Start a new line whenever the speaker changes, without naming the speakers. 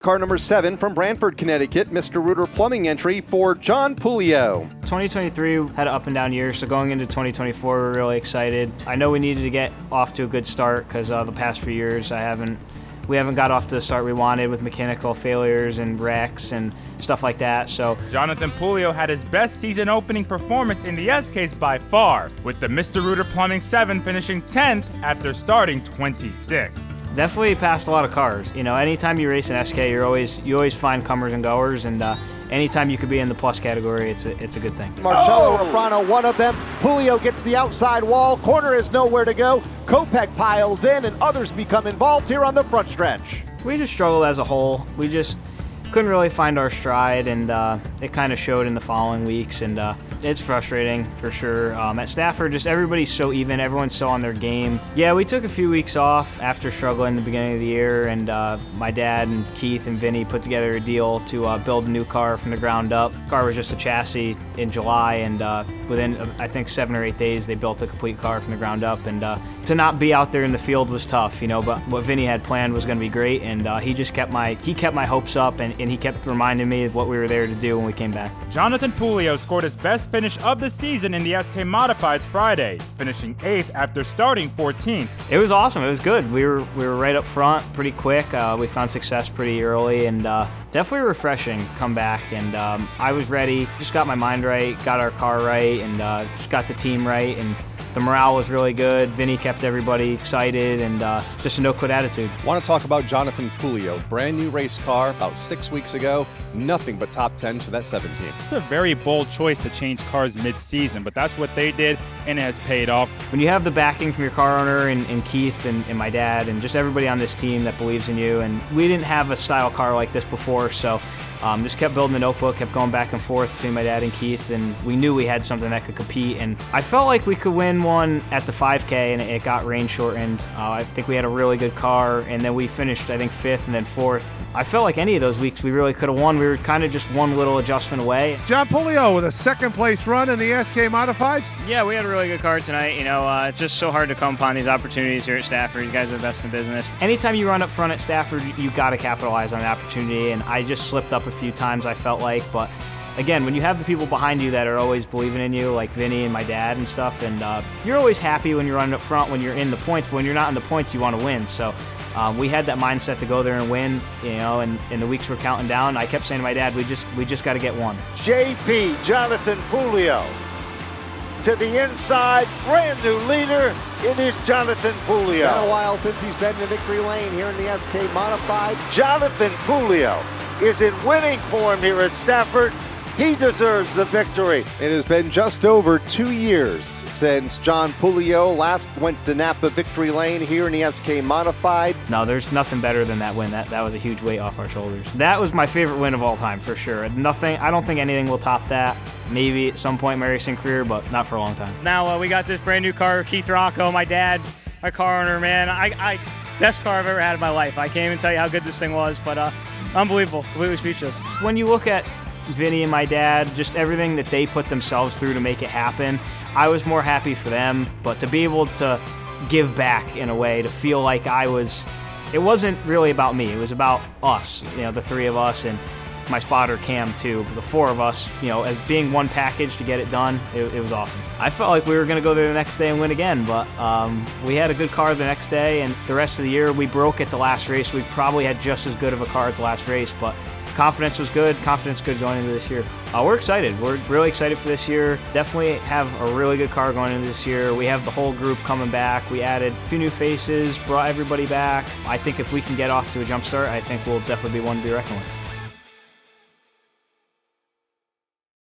Car number 7 from Branford, Connecticut, Mr. Rooter Plumbing entry for Jon Puleo.
2023 had an up and down year, so going into 2024, we're really excited. I know we needed to get off to a good start because the past few years we haven't got off to the start we wanted with mechanical failures and wrecks and stuff like that. So
Jonathan Puleo had his best season opening performance in the S-Case by far, with the Mr. Rooter Plumbing 7 finishing 10th after starting 26th.
Definitely passed a lot of cars. You know, anytime you race an SK, you always find comers and goers, and anytime you could be in the plus category, it's a good thing.
Marcello Refrano, one of them. Puleo gets the outside wall. Corner is nowhere to go. Kopech piles in, and others become involved here on the front stretch.
We just struggled as a whole. We just couldn't really find our stride, and it kind of showed in the following weeks, and it's frustrating for sure. At Stafford, just everybody's so even, everyone's so on their game. Yeah, we took a few weeks off after struggling at the beginning of the year, and my dad and Keith and Vinny put together a deal to build a new car from the ground up. The car was just a chassis in July, and within I think 7 or 8 days they built a complete car from the ground up, and to not be out there in the field was tough, you know, but what Vinny had planned was going to be great, and he kept my hopes up, and he kept reminding me of what we were there to do when we came back.
Jonathan Puleo scored his best finish of the season in the SK Modifieds Friday, finishing 8th after starting 14th.
It was awesome. It was good. We were right up front pretty quick. We found success pretty early, and definitely refreshing comeback. And I was ready. Just got my mind right, got our car right, and just got the team right. And the morale was really good. Vinny kept everybody excited, and just a no-quit attitude.
Want to talk about Jonathan Puleo, brand new race car about 6 weeks ago, nothing but top 10s for that 17.
It's a very bold choice to change cars mid-season, but that's what they did, and it has paid off.
When you have the backing from your car owner and Keith and my dad and just everybody on this team that believes in you, and we didn't have a style car like this before, so just kept building the notebook, kept going back and forth between my dad and Keith, and we knew we had something that could compete, and I felt like we could win one at the 5K, and it got rain shortened. I think we had a really good car, and then we finished, I think, 5th and then 4th. I felt like any of those weeks we really could have won. We were kind of just one little adjustment away.
Jon Puleo with a second place run in the SK Modifieds.
Yeah, we had a really good car tonight. You know, it's just so hard to come upon these opportunities here at Stafford. You guys are the best in business. Anytime you run up front at Stafford, you got to capitalize on the opportunity, and I just slipped up a few times, I felt like, but again, when you have the people behind you that are always believing in you, like Vinny and my dad and stuff, and you're always happy when you're running up front, when you're in the points, but when you're not in the points, you want to win. So we had that mindset to go there and win, you know, and in the weeks we're counting down, I kept saying to my dad, we just got to get one.
JP, Jonathan Puleo. To the inside, brand new leader, it is Jonathan Puleo.
It's been a while since he's been in Victory Lane here in the SK Modified.
Jonathan Puleo is in winning form here at Stafford. He deserves the victory.
It has been just over 2 years since Jon Puleo last went to NAPA Victory Lane here in the SK Modified.
No, there's nothing better than that win. That was a huge weight off our shoulders. That was my favorite win of all time, for sure. I don't think anything will top that. Maybe at some point in my racing career, but not for a long time.
Now we got this brand new car, Keith Rocco, my dad, my car owner, man. I best car I've ever had in my life. I can't even tell you how good this thing was, but unbelievable, completely speechless.
When you look at Vinny and my dad, just everything that they put themselves through to make it happen, I was more happy for them, but to be able to give back in a way, to feel like it wasn't really about me, it was about us, you know, the 3 of us, and my spotter Cam too, the 4 of us, you know, as being one package to get it done, it was awesome. I felt like we were going to go there the next day and win again, but we had a good car the next day, and the rest of the year we broke at the last race. We probably had just as good of a car at the last race, but confidence was good, confidence good going into this year. We're excited. We're really excited for this year. Definitely have a really good car going into this year. We have the whole group coming back. We added a few new faces, brought everybody back. I think if we can get off to a jump start, I think we'll definitely be one to be reckoned with.